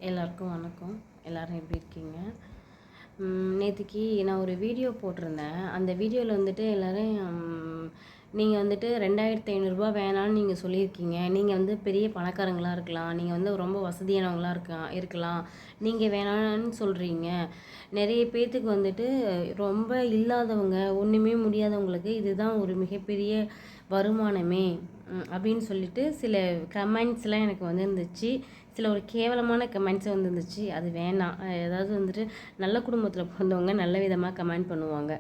எல்லாருக்கும் வணக்கம். எல்லோரும் எப்படி இருக்கீங்க? நேற்றுக்கு நான் ஒரு வீடியோ போட்டிருந்தேன். அந்த வீடியோவில் வந்துட்டு எல்லோரும் நீங்கள் வந்துட்டு 2500 வேணான்னு நீங்கள் சொல்லியிருக்கீங்க. நீங்கள் வந்து பெரிய பணக்காரங்களாக இருக்கலாம், நீங்கள் வந்து ரொம்ப வசதியானவங்களாக இருக்கலாம், நீங்கள் வேணான்னு சொல்கிறீங்க. நிறைய பேர்த்துக்கு வந்துட்டு ரொம்ப இல்லாதவங்க, ஒன்றுமே முடியாதவங்களுக்கு இதுதான் ஒரு மிகப்பெரிய வருமானமே அப்படின்னு சொல்லிட்டு சில கமெண்ட்ஸ்லாம் எனக்கு வந்துருந்துச்சு. சில ஒரு கேவலமான கமெண்ட்ஸும் வந்துருந்துச்சு. அது வேணாம். ஏதாவது வந்துட்டு நல்ல குடும்பத்தில் பிறந்தவங்க நல்ல விதமாக கமெண்ட் பண்ணுவாங்க,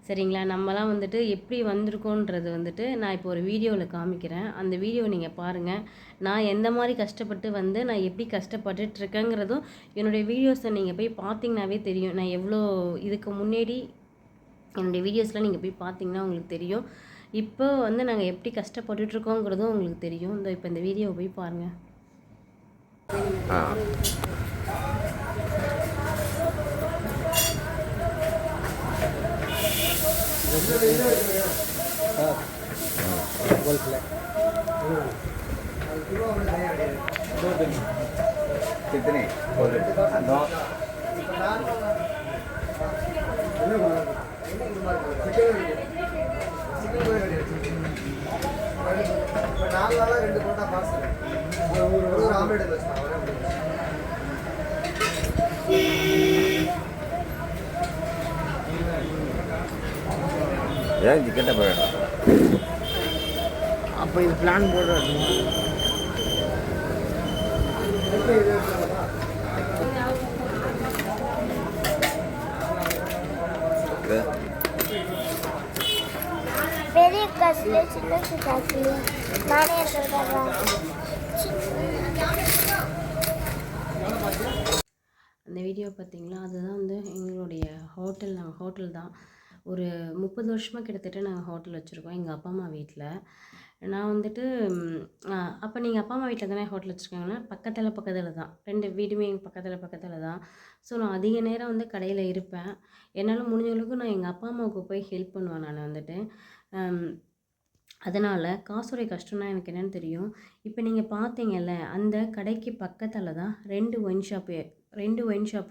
சரிங்களா? நம்மலாம் வந்துட்டு எப்படி வந்திருக்கோன்றது வந்துட்டு நான் இப்போ ஒரு வீடியோவில் காமிக்கிறேன். அந்த வீடியோவை நீங்கள் பாருங்கள். நான் எந்த மாதிரி கஷ்டப்பட்டு வந்து நான் எப்படி கஷ்டப்பட்டுட்ருக்கேங்கிறதும் என்னுடைய வீடியோஸை நீங்கள் போய் பார்த்தீங்கன்னாவே தெரியும். நான் எவ்வளோ இதுக்கு முன்னாடி என்னுடைய வீடியோஸ்லாம் நீங்கள் போய் பார்த்தீங்கன்னா உங்களுக்கு தெரியும். இப்போ வந்து நாங்கள் எப்படி கஷ்டப்பட்டுட்ருக்கோங்கிறதும் உங்களுக்கு தெரியும். இப்போ இந்த வீடியோவை போய் பாருங்கள். कितने चिकन அப்போ இது பிளான் போடுறது பெரிய காசுல சின்ன காசுல நானே சொல்றேன். அந்த வீடியோ பார்த்தீங்களா? அதுதான் வந்து எங்களுடைய ஹோட்டல். நாங்கள் ஹோட்டல் தான் ஒரு 30 வருஷமாக கிட்டத்தட்ட நாங்கள் ஹோட்டல் வச்சுருக்கோம் எங்கள் அப்பா அம்மா வீட்டில். நான் வந்துட்டு அப்போ நீங்கள் அப்பா அம்மா வீட்டில் தானே ஹோட்டல் வச்சுருக்காங்கன்னா பக்கத்தில் தான் 2 வீடுமே எங்கள் பக்கத்தில் தான். ஸோ நான் அதிக நேரம் வந்து கடையில் இருப்பேன். என்னால் முடிஞ்ச அளவுக்கு நான் எங்கள் அப்பா அம்மாவுக்கு போய் ஹெல்ப் பண்ணுவேன். நான் வந்துட்டு அதனால் காசுடைய கஷ்டம்னா எனக்கு என்னென்னு தெரியும். இப்போ நீங்கள் பார்த்தீங்கல்ல, அந்த கடைக்கு பக்கத்தில் தான் 2 ஒயின் ஷாப்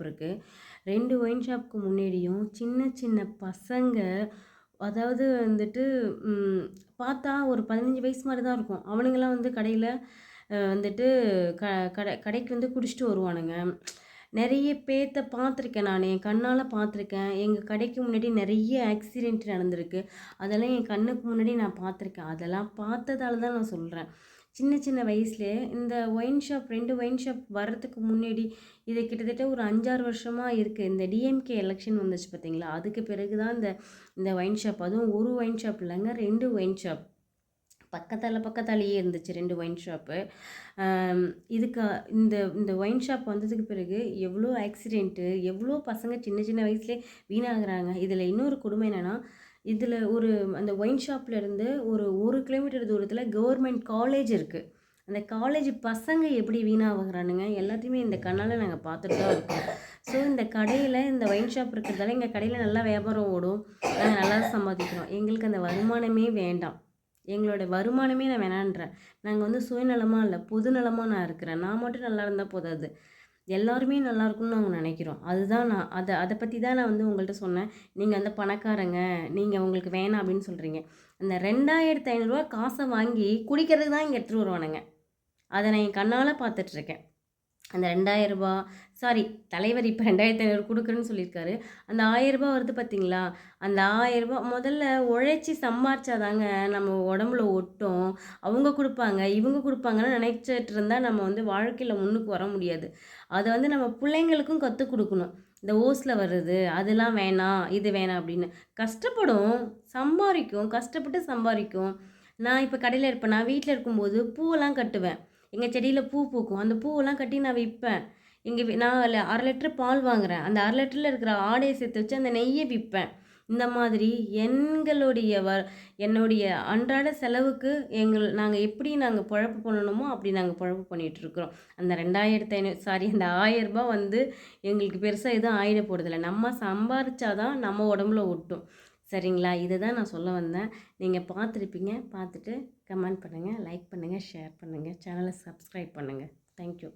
இருக்குது. 2 ஒயின் ஷாப்புக்கு முன்னாடியும் சின்ன பசங்க, அதாவது வந்துட்டு பார்த்தா ஒரு 15 வயசு மாதிரி தான் இருக்கும். அவனுங்களாம் வந்து கடையில் வந்துட்டு கடைக்கு வந்து குடிச்சிட்டு வருவானுங்க. நிறைய பேர்த்த பார்த்துருக்கேன். நான் என் கண்ணால் பார்த்துருக்கேன். எங்கள் கடைக்கு முன்னாடி நிறைய ஆக்சிடெண்ட் நடந்திருக்கு. அதெல்லாம் என் கண்ணுக்கு முன்னாடி நான் பார்த்துருக்கேன். அதெல்லாம் பார்த்ததால தான் நான் சொல்கிறேன். சின்ன வயசுலேயே இந்த ஒயின் ஷாப் 2 ஒயின் ஷாப் வர்றதுக்கு முன்னாடி இது கிட்டத்தட்ட ஒரு 5-6 வருஷமாக இருக்குது. இந்த டிஎம்கே எலெக்ஷன் வந்துச்சு பார்த்தீங்களா? அதுக்கு பிறகு தான் இந்த ஒயின் ஷாப், அதுவும் ஒரு ஒயின் ஷாப் இல்லைங்க, 2 ஒயின் ஷாப் பக்கத்தாலேயே இருந்துச்சு. 2 ஒயின் ஷாப்பு. இதுக்கு இந்த ஒயின் ஷாப் வந்ததுக்கு பிறகு எவ்வளோ ஆக்சிடெண்ட்டு, எவ்வளோ பசங்க சின்ன வயசுலேயே வீணாகிறாங்க. இதில் இன்னொரு கொடுமை என்னென்னா, இதில் அந்த ஒயின் ஷாப்லேருந்து ஒரு கிலோமீட்டர் தூரத்தில் கவர்மெண்ட் காலேஜ் இருக்குது. அந்த காலேஜ் பசங்க எப்படி வீணாகிறானுங்க எல்லாத்தையுமே இந்த கண்ணால் நாங்கள் பார்த்துட்டு தான் இருக்கோம். ஸோ இந்த கடையில், இந்த ஒயின் ஷாப் இருக்கிறதால எங்கள் கடையில் நல்லா வியாபாரம் ஓடும், நாங்கள் நல்லா சம்பாதிக்கிறோம். எங்களுக்கு அந்த வருமானமே வேண்டாம். எங்களோட வருமானமே நான் வேணான்றேன். நாங்கள் வந்து சுயநலமாக இல்லை, பொதுநலமாக நான் இருக்கிறேன். நான் மட்டும் நல்லா இருந்தால் போதாது, எல்லாருமே நல்லா இருக்கும்னு நாங்கள் நினைக்கிறோம். அதுதான் நான் அதை பற்றி தான் நான் வந்து உங்கள்கிட்ட சொன்னேன். நீங்கள் வந்து பணக்காரங்க, நீங்கள் உங்களுக்கு வேணாம் அப்படின்னு சொல்கிறீங்க. அந்த 2500 காசை வாங்கி குடிக்கிறதுக்கு தான் இங்கே எடுத்துகிட்டு வருவானுங்க. அதை நான் என் கண்ணால் பார்த்துட்ருக்கேன். அந்த 2000 சாரி, தலைவர் இப்போ 2500 கொடுக்குறேன்னு சொல்லியிருக்காரு. அந்த 1000 வருது பார்த்தீங்களா? அந்த 1000 முதல்ல உழைச்சி சம்பாரிச்சாதாங்க நம்ம உடம்புல ஒட்டும். அவங்க கொடுப்பாங்க, இவங்க கொடுப்பாங்கன்னு நினைச்சிட்டு இருந்தால் நம்ம வந்து வாழ்க்கையில் முன்னுக்கு வர முடியாது. அதை வந்து நம்ம பிள்ளைங்களுக்கும் கற்றுக் கொடுக்கணும். இந்த ஓஸில் வர்றது அதெல்லாம் வேணாம், இது வேணாம் அப்படின்னு. கஷ்டப்படும், சம்பாதிக்கும், கஷ்டப்பட்டு சம்பாதிக்கும். நான் இப்போ கடையில் இருப்பேன். நான் வீட்டில் இருக்கும்போது பூவெல்லாம் கட்டுவேன். எங்கள் செடியில் பூ பூக்கும். அந்த பூவெல்லாம் கட்டி நான் விற்பேன். நான் 1/2 லிட்டர் பால் வாங்குகிறேன். அந்த 1/2 லிட்டரில் இருக்கிற ஆடையை சேர்த்து வச்சு அந்த நெய்யை விற்பேன். இந்த மாதிரி என்னுடைய அன்றாட செலவுக்கு நாங்கள் எப்படி பொழப்பு பண்ணணுமோ அப்படி நாங்கள் பொழப்பு பண்ணிகிட்ருக்குறோம். அந்த 2500 சாரி, அந்த 1000 வந்து எங்களுக்கு பெருசாக எதுவும் ஆயிட போகிறதில்ல. நம்ம சம்பாரிச்சாதான் நம்ம உடம்புல ஒட்டும், சரிங்களா? இதை தான் நான் சொல்ல வந்தேன். நீங்கள் பார்த்துருப்பீங்க. பார்த்துட்டு கமெண்ட் பண்ணுங்கள், லைக் பண்ணுங்கள், ஷேர் பண்ணுங்கள், சேனலை சப்ஸ்கிரைப் பண்ணுங்கள். தேங்க்யூ.